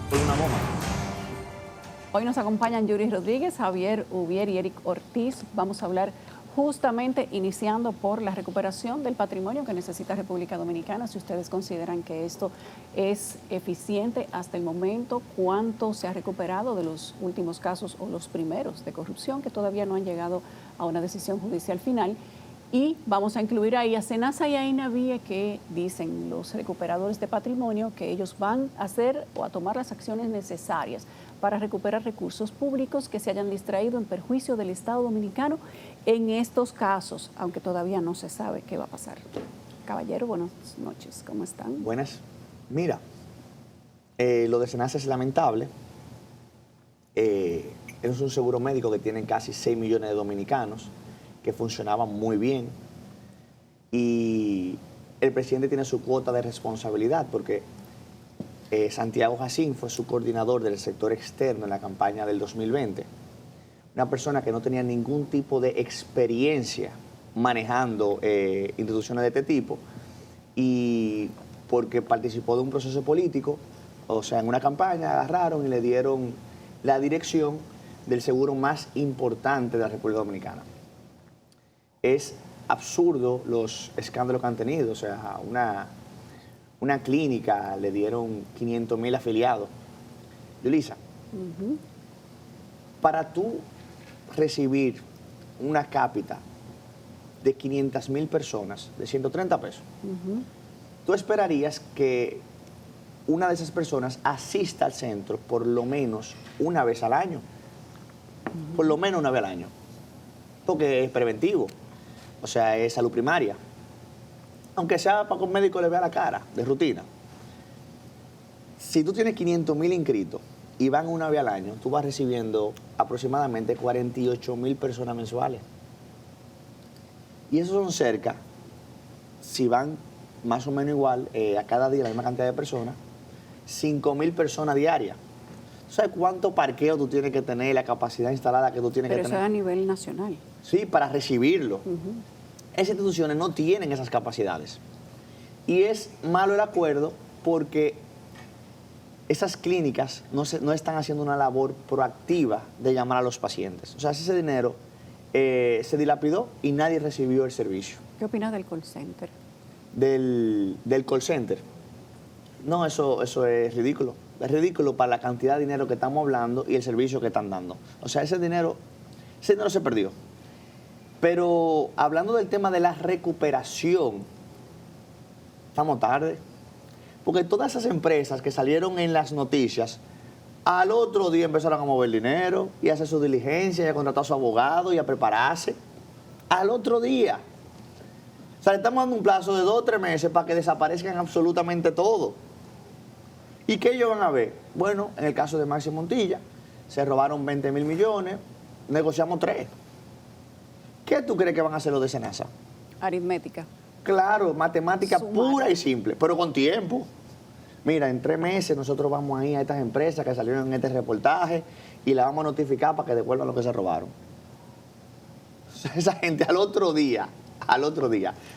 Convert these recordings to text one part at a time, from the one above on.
por una goma. Hoy nos acompañan Yuri Rodríguez, Javier Ubier y Eric Ortiz. Vamos a hablar justamente iniciando por la recuperación del patrimonio que necesita República Dominicana. Si ustedes consideran que esto es eficiente hasta el momento, ¿cuánto se ha recuperado de los últimos casos o los primeros de corrupción que todavía no han llegado a una decisión judicial final? Y vamos a incluir ahí a Senasa y a INAVIE, que dicen los recuperadores de patrimonio que ellos van a hacer o a tomar las acciones necesarias para recuperar recursos públicos que se hayan distraído en perjuicio del Estado Dominicano en estos casos, aunque todavía no se sabe qué va a pasar. Caballero, buenas noches, ¿cómo están? Buenas. Mira, lo de Senasa es lamentable. Es un seguro médico que tiene casi 6 millones de dominicanos, que funcionaban muy bien. Y el presidente tiene su cuota de responsabilidad porque Santiago Jacín fue su coordinador del sector externo en la campaña del 2020. Una persona que no tenía ningún tipo de experiencia manejando instituciones de este tipo, y porque participó de un proceso político, o sea, en una campaña agarraron y le dieron la dirección del seguro más importante de la República Dominicana. Es absurdo los escándalos que han tenido, o sea, una clínica le dieron 500,000 afiliados. Yulisa, para tú recibir una cápita de 500,000 personas de 130 pesos, tú esperarías que una de esas personas asista al centro por lo menos una vez al año. Por lo menos una vez al año. Porque es preventivo. O sea, es salud primaria. Aunque sea para que un médico le vea la cara, de rutina. Si tú tienes 500,000 inscritos y van una vez al año, tú vas recibiendo aproximadamente 48,000 personas mensuales. Y esos son cerca, si van más o menos igual, a cada día la misma cantidad de personas, 5,000 personas diarias. ¿Sabes cuánto parqueo tú tienes que tener, la capacidad instalada que tú tienes que tener? Pero eso es a nivel nacional. Sí, para recibirlo. Esas instituciones no tienen esas capacidades. Y es malo el acuerdo porque esas clínicas no están haciendo una labor proactiva de llamar a los pacientes. O sea, ese dinero se dilapidó y nadie recibió el servicio. ¿Qué opinas del call center? Del call center. No, eso es ridículo. Es ridículo para la cantidad de dinero que estamos hablando y el servicio que están dando. O sea, ese dinero se perdió. Pero hablando del tema de la recuperación, estamos tarde. Porque todas esas empresas que salieron en las noticias, al otro día empezaron a mover dinero y a hacer su diligencia y a contratar a su abogado y a prepararse. Al otro día. O sea, le estamos dando un plazo de 2 o 3 meses para que desaparezcan absolutamente todo. ¿Y qué ellos van a ver? Bueno, en el caso de Maxi Montilla, se robaron 20,000 millones, negociamos 3. ¿Qué tú crees que van a hacer los de Senasa? Aritmética. Claro, matemática Sumar. pura y simple, pero con tiempo. Mira, en 3 meses nosotros vamos a ir a estas empresas que salieron en este reportaje y la vamos a notificar para que devuelvan lo que se robaron. Esa gente al otro día,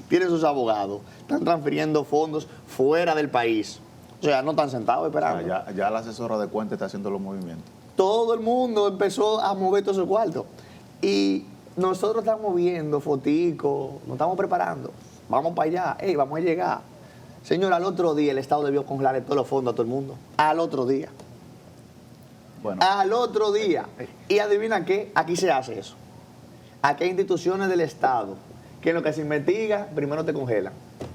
tiene sus abogados, están transfiriendo fondos fuera del país. O sea, no están sentados esperando. O sea, ya la asesora de cuenta está haciendo los movimientos. Todo el mundo empezó a mover todo su cuarto. Y nosotros estamos viendo foticos, nos estamos preparando. Vamos para allá, vamos a llegar. Señor, al otro día el Estado debió congelar todos los fondos a todo el mundo. Al otro día. Bueno. Al otro día. Y adivina qué, aquí se hace eso. Aquí hay instituciones del Estado que en lo que se investiga, primero te congelan.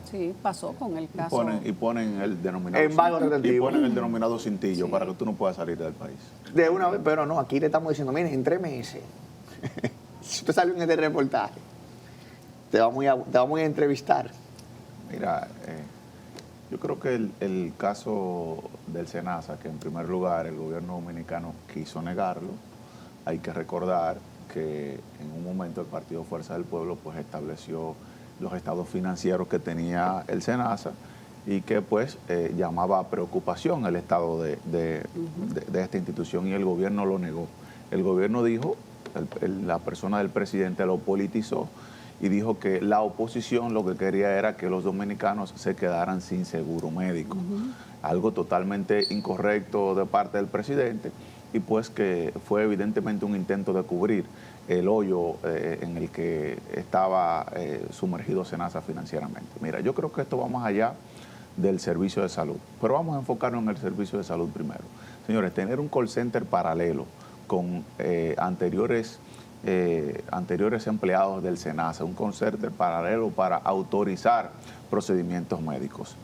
Sí, pasó con el caso. Y ponen el denominado Embargo retentivo. Y ponen el denominado cintillo Sí. para que tú no puedas salir del país. De una vez, pero no, aquí le estamos diciendo, miren, en 3 meses, si usted salió en este reportaje, te vamos a entrevistar. Mira, yo creo que el caso del Senasa, que en primer lugar el gobierno dominicano quiso negarlo, hay que recordar que en un momento el Partido Fuerza del Pueblo pues estableció los estados financieros que tenía el Senasa y que pues llamaba a preocupación el estado de esta institución, y el gobierno lo negó. El gobierno dijo, la persona del presidente lo politizó y dijo que la oposición lo que quería era que los dominicanos se quedaran sin seguro médico. Algo totalmente incorrecto de parte del presidente, y pues que fue evidentemente un intento de cubrir el hoyo en el que estaba sumergido SENASA financieramente. Mira, yo creo que esto va más allá del servicio de salud, pero vamos a enfocarnos en el servicio de salud primero. Señores, tener un call center paralelo con anteriores empleados del SENASA, un call center paralelo para autorizar procedimientos médicos,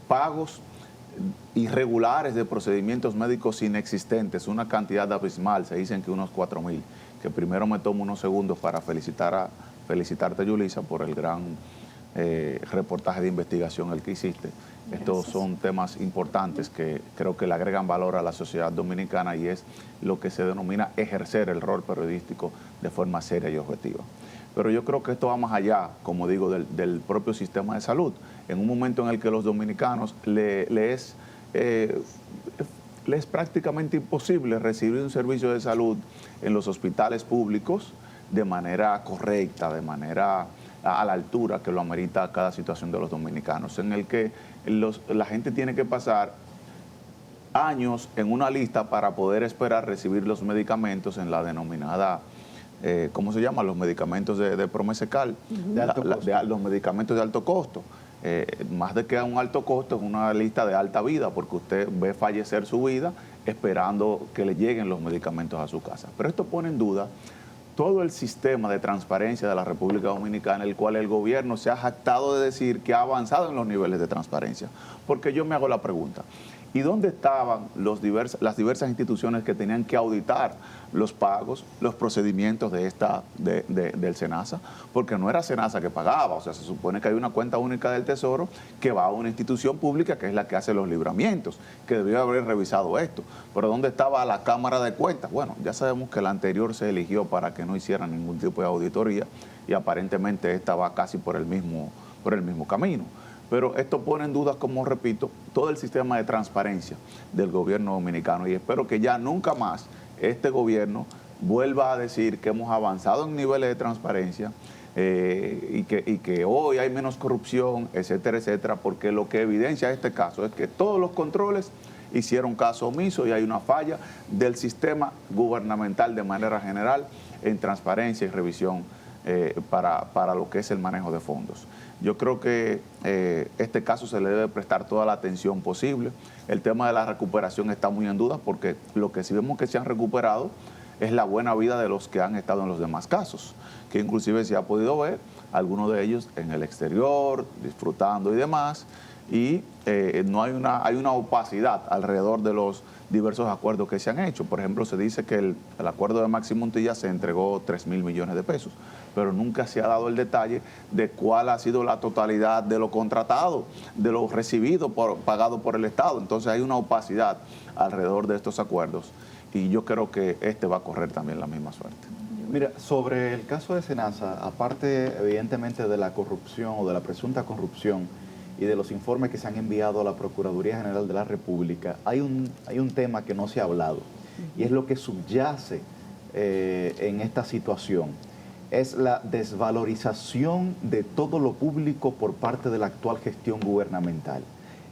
pagos irregulares de procedimientos médicos inexistentes, una cantidad abismal, se dicen que unos 4,000, que primero me tomo unos segundos para felicitarte, Yulisa, por el gran reportaje de investigación el que hiciste. Gracias. Estos son temas importantes que creo que le agregan valor a la sociedad dominicana, y es lo que se denomina ejercer el rol periodístico de forma seria y objetiva. Pero yo creo que esto va más allá, como digo, del propio sistema de salud. En un momento en el que los dominicanos le es prácticamente imposible recibir un servicio de salud en los hospitales públicos de manera correcta, de manera a la altura que lo amerita cada situación de los dominicanos, en el que la gente tiene que pasar años en una lista para poder esperar recibir los medicamentos en la denominada, ¿cómo se llama? Los medicamentos de Promesecal, los medicamentos de alto costo. Más de que a un alto costo, es una lista de alta vida, porque usted ve fallecer su vida esperando que le lleguen los medicamentos a su casa. Pero esto pone en duda todo el sistema de transparencia de la República Dominicana, el cual el gobierno se ha jactado de decir que ha avanzado en los niveles de transparencia. Porque yo me hago la pregunta, ¿y dónde estaban las diversas instituciones que tenían que auditar los pagos, los procedimientos del SENASA? Porque no era SENASA que pagaba, o sea, se supone que hay una cuenta única del Tesoro que va a una institución pública que es la que hace los libramientos, que debió haber revisado esto. Pero ¿dónde estaba la Cámara de Cuentas? Bueno, ya sabemos que la anterior se eligió para que no hiciera ningún tipo de auditoría, y aparentemente esta va casi por el mismo camino. Pero esto pone en duda, como repito, todo el sistema de transparencia del gobierno dominicano, y espero que ya nunca más este gobierno vuelva a decir que hemos avanzado en niveles de transparencia y que hoy hay menos corrupción, etcétera, etcétera, porque lo que evidencia este caso es que todos los controles hicieron caso omiso y hay una falla del sistema gubernamental de manera general en transparencia y revisión para lo que es el manejo de fondos. Yo creo que este caso se le debe prestar toda la atención posible. El tema de la recuperación está muy en duda, porque lo que sí vemos que se han recuperado es la buena vida de los que han estado en los demás casos, que inclusive se ha podido ver algunos de ellos en el exterior, disfrutando y demás, y no hay una opacidad alrededor de los diversos acuerdos que se han hecho. Por ejemplo, se dice que el acuerdo de Maxi Montilla se entregó 3,000 millones de pesos, pero nunca se ha dado el detalle de cuál ha sido la totalidad de lo contratado, de lo recibido, pagado por el Estado. Entonces hay una opacidad alrededor de estos acuerdos, y yo creo que este va a correr también la misma suerte. Mira, sobre el caso de SENASA, aparte evidentemente de la corrupción o de la presunta corrupción y de los informes que se han enviado a la Procuraduría General de la República, hay un tema que no se ha hablado, y es lo que subyace en esta situación. Es la desvalorización de todo lo público por parte de la actual gestión gubernamental.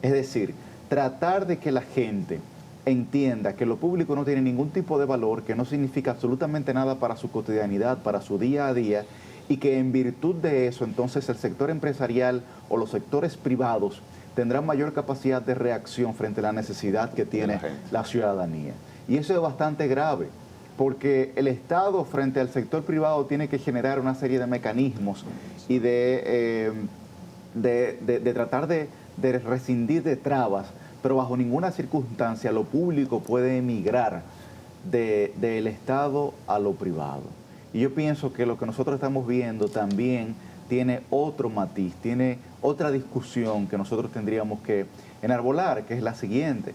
Es decir, tratar de que la gente entienda que lo público no tiene ningún tipo de valor, que no significa absolutamente nada para su cotidianidad, para su día a día, y que en virtud de eso, entonces el sector empresarial o los sectores privados tendrán mayor capacidad de reacción frente a la necesidad que tiene la ciudadanía. Y eso es bastante grave, porque el Estado frente al sector privado tiene que generar una serie de mecanismos y de tratar de rescindir de trabas, pero bajo ninguna circunstancia lo público puede emigrar del Estado a lo privado. Y yo pienso que lo que nosotros estamos viendo también tiene otro matiz, tiene otra discusión que nosotros tendríamos que enarbolar, que es la siguiente.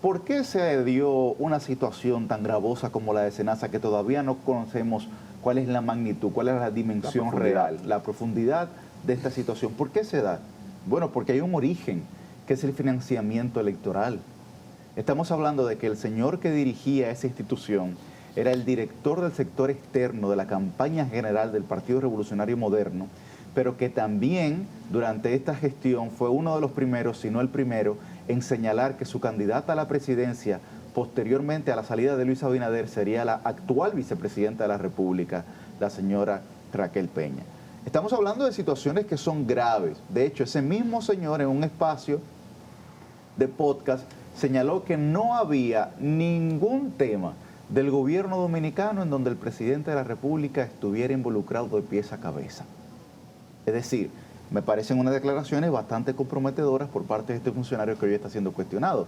¿Por qué se dio una situación tan gravosa como la de SENASA, que todavía no conocemos cuál es la magnitud, cuál es la dimensión real, la profundidad de esta situación? ¿Por qué se da? Bueno, porque hay un origen, que es el financiamiento electoral. Estamos hablando de que el señor que dirigía esa institución era el director del sector externo de la campaña general del Partido Revolucionario Moderno, pero que también durante esta gestión fue uno de los primeros, si no el primero, en señalar que su candidata a la presidencia posteriormente a la salida de Luis Abinader sería la actual vicepresidenta de la República, la señora Raquel Peña. Estamos hablando de situaciones que son graves. De hecho, ese mismo señor en un espacio de podcast señaló que no había ningún tema del gobierno dominicano en donde el presidente de la República estuviera involucrado de pies a cabeza. Es decir, me parecen unas declaraciones bastante comprometedoras por parte de este funcionario que hoy está siendo cuestionado,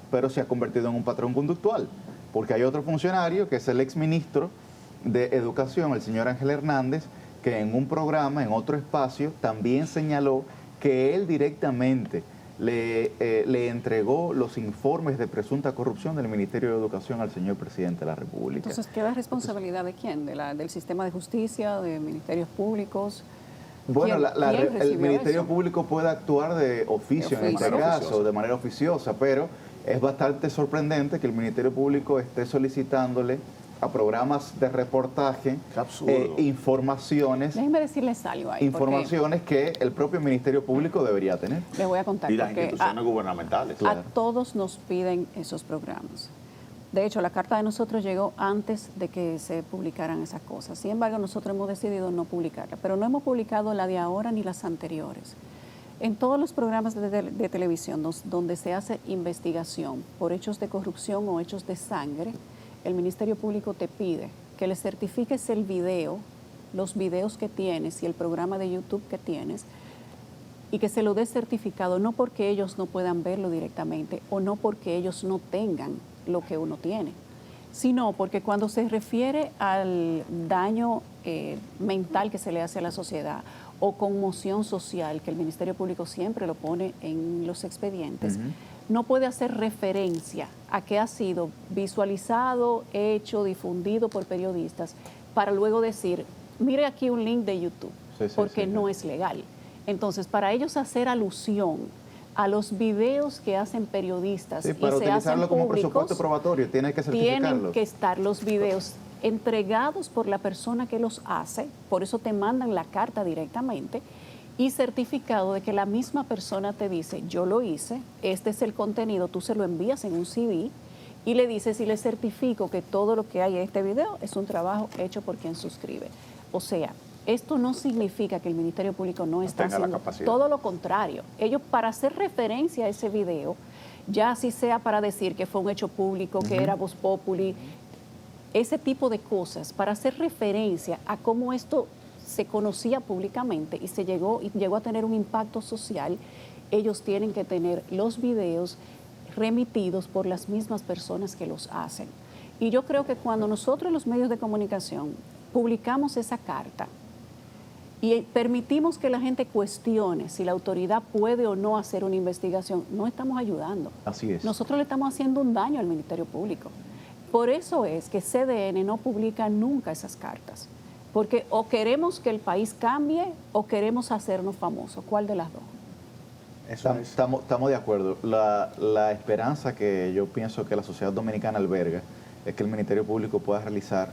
pero se ha convertido en un patrón conductual, porque hay otro funcionario que es el exministro de Educación, el señor Ángel Hernández, que en un programa, en otro espacio, también señaló que él directamente le entregó los informes de presunta corrupción del Ministerio de Educación al señor presidente de la República. Entonces, ¿queda responsabilidad de quién? ¿Del sistema de justicia, de ministerios públicos? Bueno, el Ministerio eso? Público puede actuar de oficio en este caso, de manera oficiosa, pero es bastante sorprendente que el Ministerio Público esté solicitándole a programas de reportaje informaciones. Déjenme decirles algo ahí. Informaciones que el propio Ministerio Público debería tener. Les voy a contar. Y las instituciones gubernamentales. A todos nos piden esos programas. De hecho, la carta de nosotros llegó antes de que se publicaran esas cosas. Sin embargo, nosotros hemos decidido no publicarla. Pero no hemos publicado la de ahora ni las anteriores. En todos los programas de televisión donde se hace investigación por hechos de corrupción o hechos de sangre, el Ministerio Público te pide que le certifiques el video, los videos que tienes y el programa de YouTube que tienes, y que se lo des certificado, no porque ellos no puedan verlo directamente o no porque ellos no tengan lo que uno tiene, sino porque cuando se refiere al daño mental que se le hace a la sociedad o conmoción social, que el Ministerio Público siempre lo pone en los expedientes, no puede hacer referencia a que ha sido visualizado, hecho, difundido por periodistas, para luego decir, mire aquí un link de YouTube, porque no es legal. Entonces, para ellos hacer alusión a los videos que hacen periodistas y se hacen como públicos, presupuesto probatorio, tienen que certificarlos. Tienen que estar los videos entregados por la persona que los hace, por eso te mandan la carta directamente, y certificado de que la misma persona te dice, yo lo hice, este es el contenido, tú se lo envías en un CD y le dices y le certifico que todo lo que hay en este video es un trabajo hecho por quien suscribe. O sea, esto no significa que el Ministerio Público no está haciendo todo lo contrario. Ellos, para hacer referencia a ese video, ya así sea para decir que fue un hecho público, que era Voz Populi, ese tipo de cosas, para hacer referencia a cómo esto se conocía públicamente y llegó a tener un impacto social, ellos tienen que tener los videos remitidos por las mismas personas que los hacen. Y yo creo que cuando nosotros los medios de comunicación publicamos esa carta y permitimos que la gente cuestione si la autoridad puede o no hacer una investigación, no estamos ayudando. Así es. Nosotros le estamos haciendo un daño al Ministerio Público. Por eso es que CDN no publica nunca esas cartas. Porque o queremos que el país cambie o queremos hacernos famosos. ¿Cuál de las dos? Estamos de acuerdo. La esperanza que yo pienso que la sociedad dominicana alberga es que el Ministerio Público pueda realizar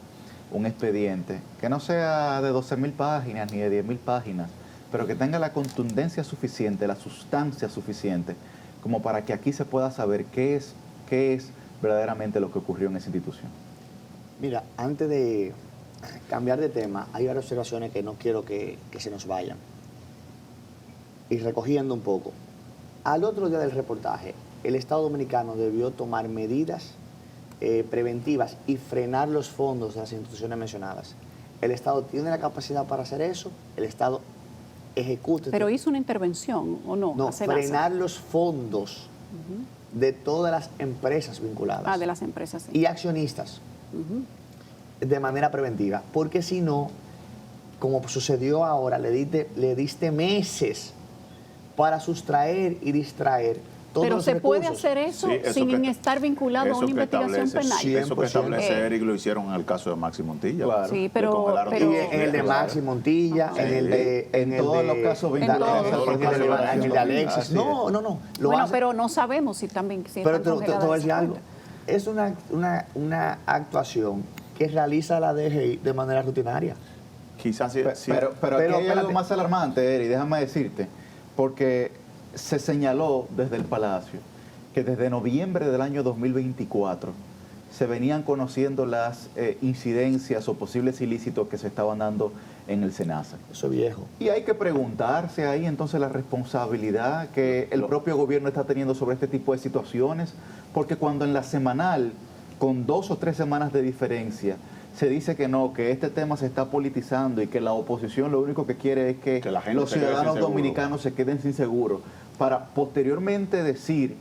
un expediente que no sea de 12.000 páginas ni de 10.000 páginas, pero que tenga la contundencia suficiente, la sustancia suficiente, como para que aquí se pueda saber qué es verdaderamente lo que ocurrió en esa institución. Mira, antes de cambiar de tema, hay varias observaciones que no quiero que se nos vayan. Y recogiendo un poco, al otro día del reportaje, el Estado Dominicano debió tomar medidas preventivas y frenar los fondos de las instituciones mencionadas. El Estado tiene la capacidad para hacer eso, el Estado ejecuta. ¿Pero hizo una intervención o no? No, frenar los fondos de todas las empresas vinculadas. Ah, de las empresas, sí. Y accionistas. De manera preventiva, porque si no, como sucedió ahora, le diste meses para sustraer y distraer todos Pero los se recursos. puede hacer eso Sí, sin estar vinculado a una investigación penal. Eso que establece Eric lo hicieron en el caso de Maxi Montilla. Claro. Sí, pero Y en el de Maxi Montilla, en todos los casos vinculados en el de Alexis. No. Bueno, pero no sabemos si también... Pero te voy a decir algo. Es una actuación que realiza la DGI de manera rutinaria. Quizás sí, Pero aquí hay algo espérate. más alarmante, Eri, déjame decirte, porque se señaló desde el Palacio que desde noviembre del año 2024 se venían conociendo las incidencias o posibles ilícitos que se estaban dando en el SENASA. Eso es viejo. Y hay que preguntarse ahí entonces la responsabilidad que el propio gobierno está teniendo sobre este tipo de situaciones, porque cuando en la semanal, con 2 o 3 semanas de diferencia, se dice que no, que este tema se está politizando y que la oposición lo único que quiere es que la gente los se quede sin ciudadanos seguro. dominicanos se queden sin seguro, para posteriormente decir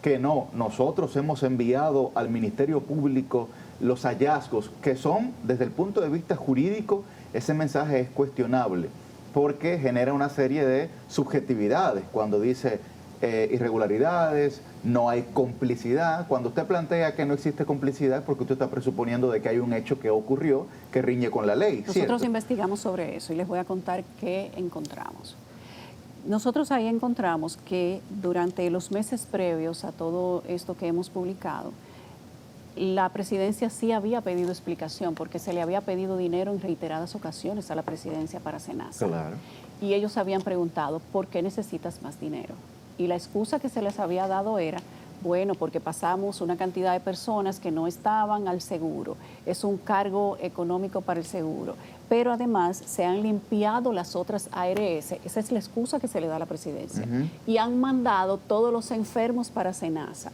que no, nosotros hemos enviado al Ministerio Público los hallazgos que son, desde el punto de vista jurídico, ese mensaje es cuestionable, porque genera una serie de subjetividades, cuando dice irregularidades, no hay complicidad. Cuando usted plantea que no existe complicidad es porque usted está presuponiendo de que hay un hecho que ocurrió que riñe con la ley, Nosotros ¿cierto? investigamos sobre eso y les voy a contar qué encontramos. Nosotros ahí encontramos que durante los meses previos a todo esto que hemos publicado, la presidencia sí había pedido explicación porque se le había pedido dinero en reiteradas ocasiones a la presidencia para SENASA. Claro. Y ellos habían preguntado, ¿por qué necesitas más dinero? Y la excusa que se les había dado era, bueno, porque pasamos una cantidad de personas que no estaban al seguro. Es un cargo económico para el seguro. Pero además se han limpiado las otras ARS. Esa es la excusa que se le da a la presidencia. Y han mandado todos los enfermos para SENASA.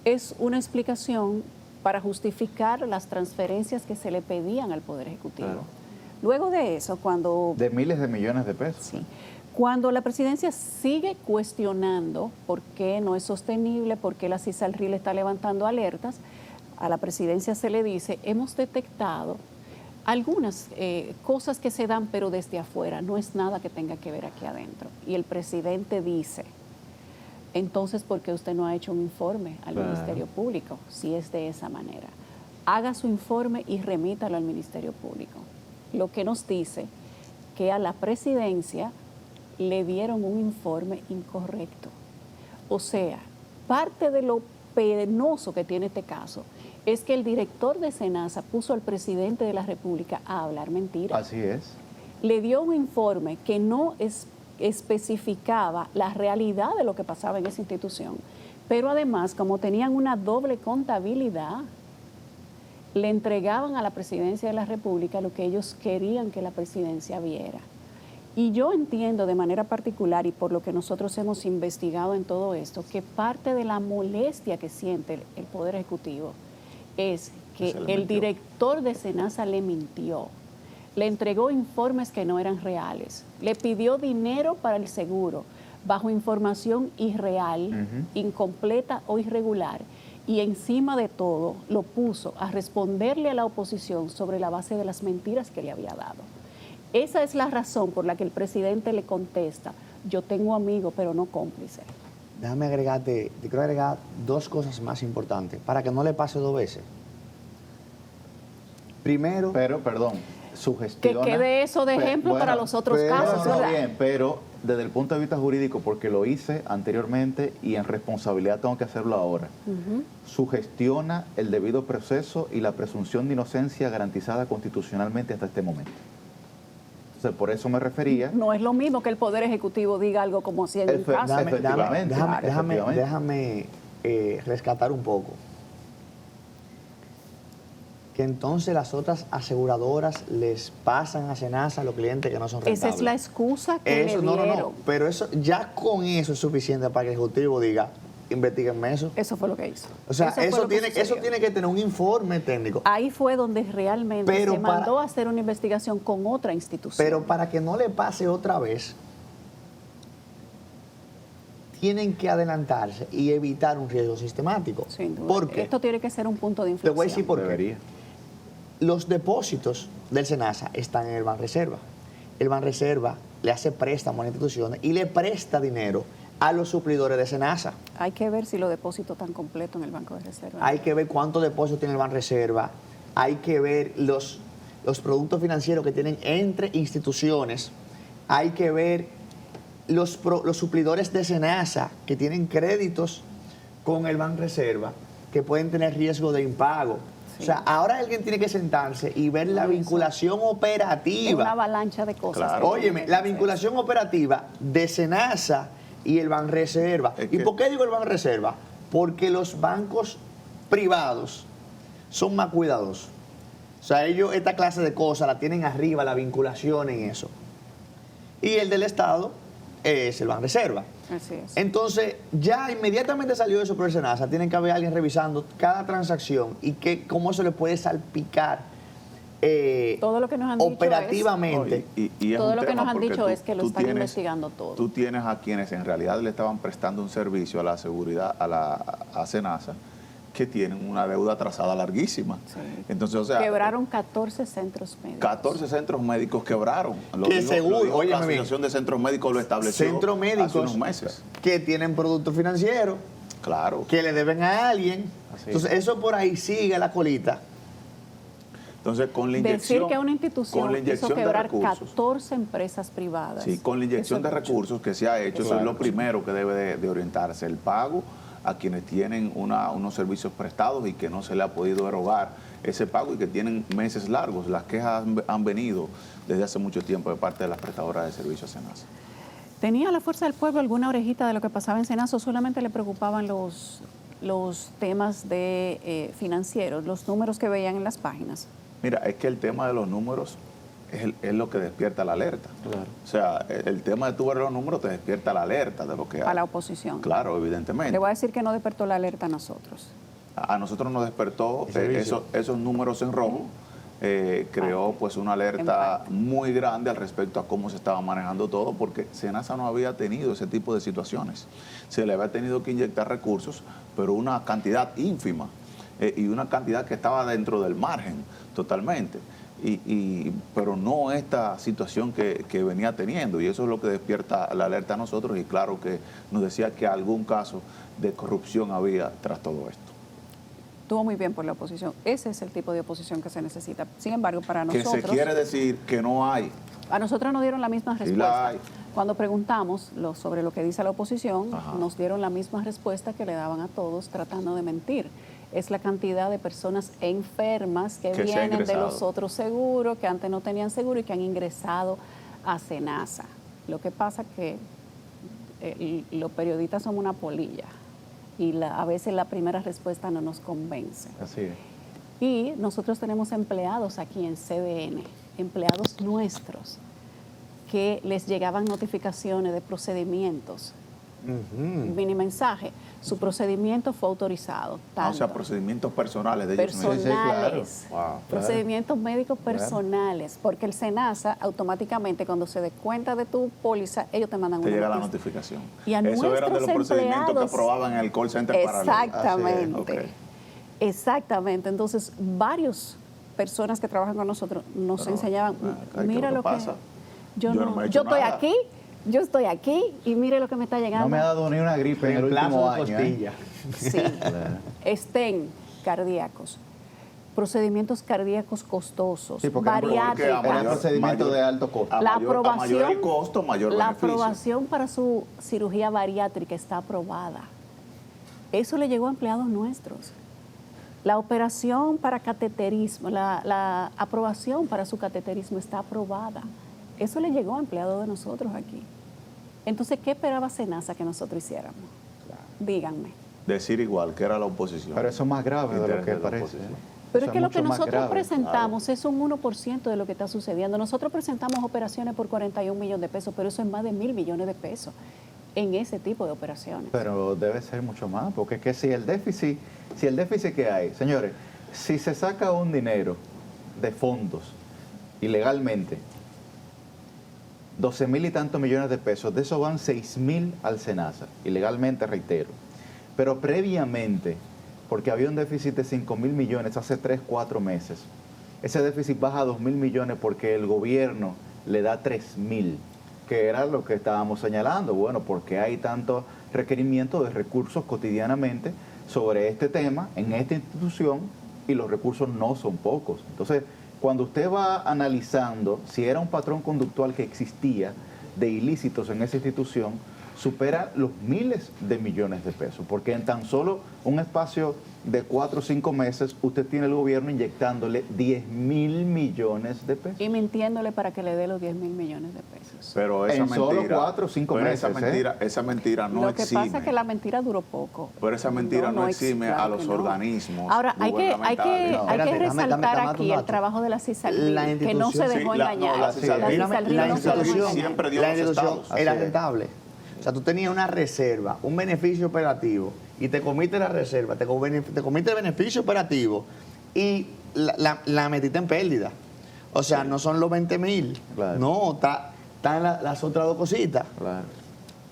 Es una explicación para justificar las transferencias que se le pedían al Poder Ejecutivo. Claro. Luego de eso, cuando... De miles de millones de pesos. Sí. Cuando la presidencia sigue cuestionando por qué no es sostenible, por qué la CISALRIL está levantando alertas, a la presidencia se le dice, hemos detectado algunas cosas que se dan, pero desde afuera, no es nada que tenga que ver aquí adentro. Y el presidente dice, entonces, ¿por qué usted no ha hecho un informe al Claro. Ministerio Público? Si es de esa manera. Haga su informe y remítalo al Ministerio Público. Lo que nos dice que a la presidencia le dieron un informe incorrecto. O sea, parte de lo penoso que tiene este caso es que el director de SENASA puso al presidente de la República a hablar mentiras. Así es. Le dio un informe que no especificaba la realidad de lo que pasaba en esa institución, pero además, como tenían una doble contabilidad, le entregaban a la presidencia de la República lo que ellos querían que la presidencia viera. Y yo entiendo de manera particular, y por lo que nosotros hemos investigado en todo esto, que parte de la molestia que siente el Poder Ejecutivo es que el director de SENASA le mintió, le entregó informes que no eran reales, le pidió dinero para el seguro bajo información irreal, incompleta o irregular, y encima de todo lo puso a responderle a la oposición sobre la base de las mentiras que le había dado. Esa es la razón por la que el presidente le contesta, yo tengo amigos pero no cómplices. Déjame agregarte, te quiero agregar 2 cosas más importantes para que no le pase 2 veces. Primero, Pero, perdón, Que sugestiona... quede eso de ejemplo para los otros casos, No, ¿verdad? bien, pero desde el punto de vista jurídico, porque lo hice anteriormente y en responsabilidad tengo que hacerlo ahora, sugestiona el debido proceso y la presunción de inocencia garantizada constitucionalmente hasta este momento. Entonces, por eso me refería... No es lo mismo que el Poder Ejecutivo diga algo como si en un caso. Efectivamente, déjame rescatar un poco. Que entonces las otras aseguradoras les pasan a SENASA a los clientes que no son rentables. Esa es la excusa que Eso, le dieron. no. Pero eso, ya con eso es suficiente para que el Ejecutivo diga, investiguenme eso. Eso fue lo que hizo. O sea, fue lo que eso sucedió. tiene que tener un informe técnico. Ahí fue donde realmente Pero se mandó a hacer una investigación con otra institución. Pero para que no le pase otra vez, tienen que adelantarse y evitar un riesgo sistemático. Sin duda. ¿Por qué? Esto tiene que ser un punto de Te inflexión. voy a decir por qué. Debería. Los depósitos del SENASA están en el Banreserva. El Banreserva le hace préstamo a las instituciones y le presta dinero a los suplidores de SENASA. Hay que ver si los depósitos están completos en el Banco de Reserva. Hay que ver cuántos depósitos tiene el Banreserva. Hay que ver los productos financieros que tienen entre instituciones. Hay que ver los suplidores de SENASA que tienen créditos con el Banreserva que pueden tener riesgo de impago. O sea, ahora alguien tiene que sentarse y ver la vinculación operativa. Una avalancha de cosas. Claro. Óyeme, la vinculación operativa de Senasa y el Banreserva. ¿Y por qué digo el Banreserva? Porque los bancos privados son más cuidadosos. O sea, ellos esta clase de cosas la tienen arriba, la vinculación en eso. Y el del Estado es el Banreserva. Así es. Entonces, ya inmediatamente salió eso por el Senasa. Tienen que haber alguien revisando cada transacción y cómo se le puede salpicar todo lo que nos han dicho operativamente. Y es todo un lo que tema nos han porque dicho es que lo tú están tienes- investigando todo. Tú tienes a quienes en realidad le estaban prestando un servicio a la seguridad, a Senasa, que tienen una deuda atrasada larguísima. Sí. Entonces, o sea, Quebraron 14 centros médicos. 14 centros médicos quebraron. Que seguro, la óyeme bien. Asociación de Centros Médicos lo estableció Centros hace médicos unos meses. que tienen productos financieros, Claro. que le deben a alguien. Así Entonces, eso por ahí sigue la colita. Entonces, con la Decir inyección, que una con institución la hizo inyección de quebrar recursos, 14 empresas privadas. sí, con la inyección Eso de es mucho. recursos que se ha hecho, eso es lo primero que debe de orientarse, el pago a quienes tienen unos servicios prestados y que no se le ha podido erogar ese pago y que tienen meses largos. Las quejas han venido desde hace mucho tiempo de parte de las prestadoras de servicios Senasa. ¿Tenía la Fuerza del Pueblo alguna orejita de lo que pasaba en Senasa o solamente le preocupaban los temas de financieros, los números que veían en las páginas? Mira, es que el tema de los números es lo que despierta la alerta. Claro. O sea, el tema de tú ver los números te despierta la alerta de lo que hay. A la oposición. Claro, evidentemente. Le voy a decir que no despertó la alerta a nosotros. A nosotros nos despertó El servicio. esos números en rojo. Creó pues una alerta muy grande al respecto a cómo se estaba manejando todo, porque Senasa no había tenido ese tipo de situaciones. Se le había tenido que inyectar recursos, pero una cantidad ínfima y una cantidad que estaba dentro del margen totalmente. Pero no esta situación que venía teniendo, y eso es lo que despierta la alerta a nosotros, y claro que nos decía que algún caso de corrupción había tras todo esto. Estuvo muy bien por la oposición. Ese es el tipo de oposición que se necesita. Sin embargo, para Que nosotros... se quiere decir que no hay. A nosotros nos dieron la misma Sí respuesta. la hay. Cuando preguntamos sobre lo que dice la oposición, Ajá. nos dieron la misma respuesta que le daban a todos tratando de mentir. Es la cantidad de personas enfermas que Que se ha vienen de ingresado. los otros seguros, que antes no tenían seguro y que han ingresado a Senasa. Lo que pasa que los periodistas somos una polilla y a veces la primera respuesta no nos convence. Así es. Y nosotros tenemos empleados aquí en CDN, empleados nuestros, que les llegaban notificaciones de procedimientos. Mini mensaje, su procedimiento fue autorizado. O tanto. sea, procedimientos personales de ellos mismos. Personales, Sí, claro. Wow, procedimientos médicos personales, porque el SENASA automáticamente cuando se dé cuenta de tu póliza, ellos te mandan Te una llega la noticia. notificación. Y a Eso eran de los nuestros procedimientos que empleados- aprobaban en el call center paralelo. Exactamente. Así es, ok. Exactamente. Entonces, varias personas que trabajan con nosotros nos Pero, enseñaban, ¿qué mira es lo que pasa? yo no no, me he yo hecho estoy nada. aquí, yo estoy aquí y mire lo que me está llegando. No me ha dado ni una gripe en el último año. costilla. Sí. Claro. Estén cardíacos, procedimientos cardíacos costosos, Sí, porque Porque bariátricos. a mayor- procedimiento mayor- de alto costo. A La mayor, a mayor el aprobación, costo, mayor la beneficio. aprobación para su cirugía bariátrica está aprobada. Eso le llegó a empleados nuestros. La operación para cateterismo, la aprobación para su cateterismo está aprobada. Eso le llegó a empleados de nosotros aquí. Entonces, ¿qué esperaba SENASA que nosotros hiciéramos? Díganme. Decir igual que era la oposición. Pero eso es más grave de lo Interés que de la parece. oposición. Pero Eso es que lo que mucho más nosotros grave. presentamos es un 1% de lo que está sucediendo. Nosotros presentamos operaciones por 41 millones de pesos, pero eso es más de 1.000 millones de pesos en ese tipo de operaciones. Pero debe ser mucho más, porque es que si el déficit que hay, señores, si se saca un dinero de fondos ilegalmente, 12.000 y tantos millones de pesos, de eso van 6.000 al SENASA, ilegalmente, reitero. Pero previamente, porque había un déficit de 5.000 millones hace 3, 4 meses, ese déficit baja a 2.000 millones porque el gobierno le da 3.000, que era lo que estábamos señalando. Bueno, porque hay tanto requerimiento de recursos cotidianamente sobre este tema en esta institución y los recursos no son pocos. Entonces, cuando usted va analizando si era un patrón conductual que existía de ilícitos en esa institución, supera los miles de millones de pesos, porque en tan solo un espacio de 4 o 5 meses usted tiene el gobierno inyectándole 10.000 millones de pesos. Y mintiéndole para que le dé los 10.000 millones de pesos. Pero esa En solo mentira, 4 o 5 pero meses. esa mentira no Lo que exime. pasa es que la mentira duró poco. Pero esa mentira no exime claro a los que no. organismos. Ahora, hay que Espérate, resaltar dame aquí un el dato. trabajo de la CISALBI, La que no se institución- dejó Sí, la engañar. CISALBI La CISALBI la no se dejó institución, engañar. siempre dio la los institución estados. era Así es. rentable. O sea, tú tenías una reserva, un beneficio operativo, y te comiste la reserva, te comiste el beneficio operativo y la metiste en pérdida. O sea, no son los 20.000. Claro. No, están las otras dos cositas. Claro.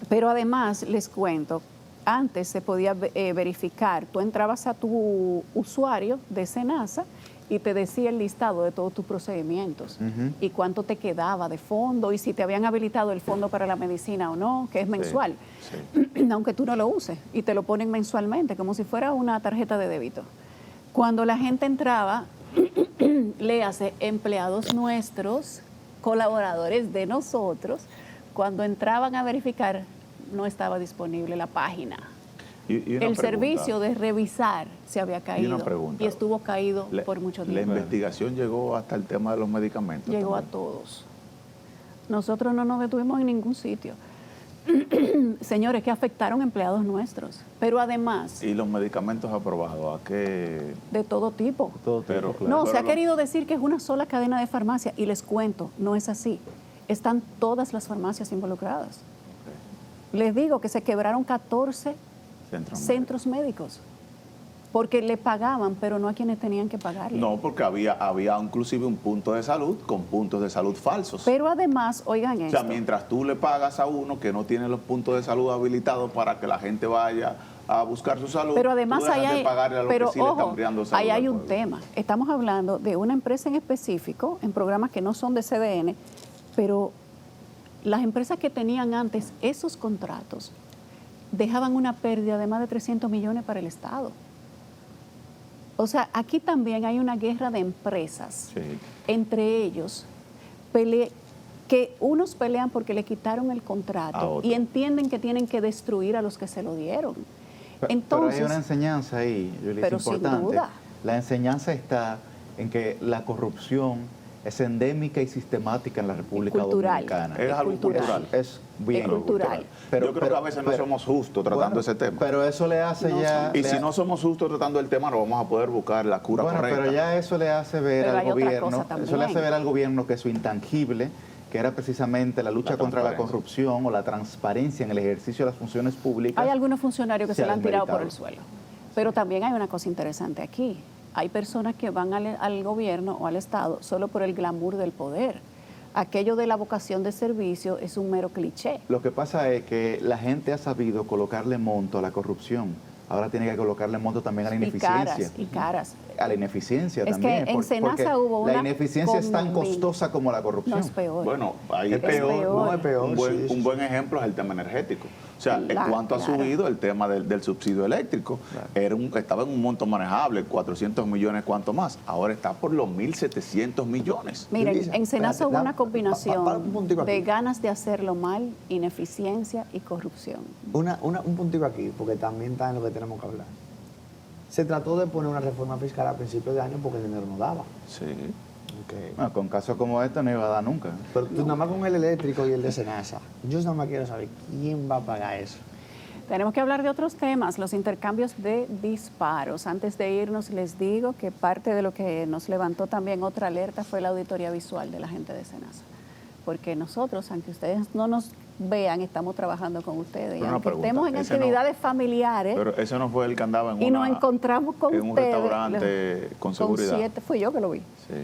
Pero además, les cuento, antes se podía verificar, tú entrabas a tu usuario de SENASA y te decía el listado de todos tus procedimientos y cuánto te quedaba de fondo y si te habían habilitado el fondo para la medicina o no, que es mensual, aunque tú no lo uses y te lo ponen mensualmente como si fuera una tarjeta de débito. Cuando la gente entraba, le hace empleados nuestros, colaboradores de nosotros, cuando entraban a verificar no estaba disponible la página. Y una El pregunta. servicio de revisar se había caído una pregunta. y estuvo caído La- por mucho La tiempo. investigación llegó hasta el tema de los medicamentos. Llegó a también. todos. Nosotros no nos detuvimos en ningún sitio. Señores, que afectaron empleados nuestros, pero además Y los medicamentos aprobados, ¿a qué? de todo tipo. Todo Pero- tipo, claro. No, Pero se ha lo- querido decir que es una sola cadena de farmacia y les cuento, no es así. Están todas las farmacias involucradas. Les digo que se quebraron 14 centros médicos porque le pagaban, pero no a quienes tenían que pagarle. No, porque había inclusive un punto de salud con puntos de salud falsos. Pero además, oigan o esto. sea, mientras tú le pagas a uno que no tiene los puntos de salud habilitados para que la gente vaya a buscar su salud, Pero además tú dejas ahí de hay, pagarle a los pero que sí le ojo, están brindando salud ahí al hay un pueblo. tema. Estamos hablando de una empresa en específico, en programas que no son de CDN, pero las empresas que tenían antes esos contratos dejaban una pérdida de más de 300 millones para el Estado. O sea, aquí también hay una guerra de empresas Sí. entre ellos, que unos pelean porque le quitaron el A contrato otro. y entienden que tienen que destruir a los que se lo dieron. Pero Entonces, hay una enseñanza ahí, Yuli, pero es sin importante. duda. La enseñanza está en que la corrupción es endémica y sistemática en la República cultural. Dominicana. Es algo cultural. Es bien Es cultural. Yo creo que a veces no somos justos tratando bueno, ese tema. Pero eso le hace No ya... y le si ha- no somos justos tratando el tema, no vamos a poder buscar la cura bueno, correcta. pero ya eso le hace ver Pero al hay otra gobierno, cosa eso le también. hace ver al gobierno que su intangible, que era precisamente la lucha La contra la transparencia. corrupción o la transparencia en el ejercicio de las funciones públicas. hay algunos funcionarios que se se la han tirado por desmeritado. el suelo. Pero también hay una cosa interesante aquí. Hay personas que van al gobierno o al Estado solo por el glamour del poder. Aquello de la vocación de servicio es un mero cliché. Lo que pasa es que la gente ha sabido colocarle monto a la corrupción. Ahora tiene que colocarle monto también a la ineficiencia. Y caras. A la ineficiencia Es también. que en Senasa porque hubo una la ineficiencia es tan con- costosa como la corrupción. No, es peor. Bueno, ahí Es peor, no es peor. Un buen, sí, sí, un buen ejemplo es el tema energético. O sea, en Claro, cuanto ha claro. subido el tema del subsidio eléctrico, estaba en un monto manejable, 400 millones, cuanto más. Ahora está por los 1.700 millones. Miren, Yulisa, en Senasa espérate, hubo una para combinación un puntico aquí. de ganas de hacerlo mal, ineficiencia y corrupción. Un puntico aquí, porque también está en lo que tenemos que hablar. Se trató de poner una reforma fiscal a principios de año porque el dinero no daba. Sí. Bueno, con casos como este no iba a dar nunca. Pero tú nada más con el eléctrico y el de Senasa, yo nada más quiero saber quién va a pagar eso. Tenemos que hablar de otros temas, los intercambios de disparos. Antes de irnos, les digo que parte de lo que nos levantó también otra alerta fue la auditoría visual de la gente de Senasa. Porque nosotros, aunque ustedes no nos vean, estamos trabajando con ustedes. Pero Y una aunque pregunta, estemos en ese no- actividades familiares Pero ese no fue el que andaba en y nos encontramos con en un ustedes. restaurante con seguridad. 7, fui yo que lo vi. Sí.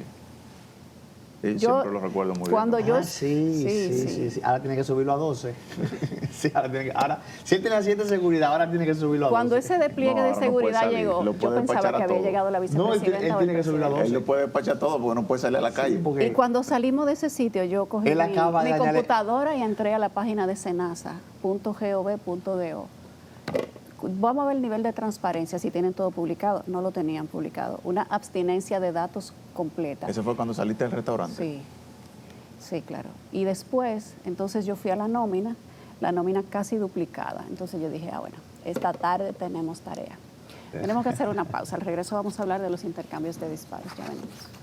Y Yo- siempre lo recuerdo muy cuando bien. yo- Sí. Ahora tiene que subirlo a 12. Sí, ahora si él tiene la 7 de seguridad, ahora tiene que subirlo a 12. Cuando ese despliegue No, de ahora no puede seguridad salir, llegó, lo yo puede pensaba despachar que a había todo. llegado la No, él vicepresidenta o el tiene que subirlo a presidente. Él lo puede despachar todo porque no puede salir a la calle. porque- Y cuando salimos de ese sitio, yo cogí Él acaba mi de añadir- computadora y entré a la página de senasa.gov.do. Vamos a ver el nivel de transparencia, si tienen todo publicado. No lo tenían publicado. Una abstinencia de datos completa. Ese fue cuando saliste del restaurante. Sí, sí, claro. Y después, entonces yo fui a la nómina, la nómina casi duplicada. Entonces yo dije, bueno, esta tarde tenemos tarea. Tenemos que hacer una pausa. Al regreso vamos a hablar de los intercambios de disparos. Ya venimos.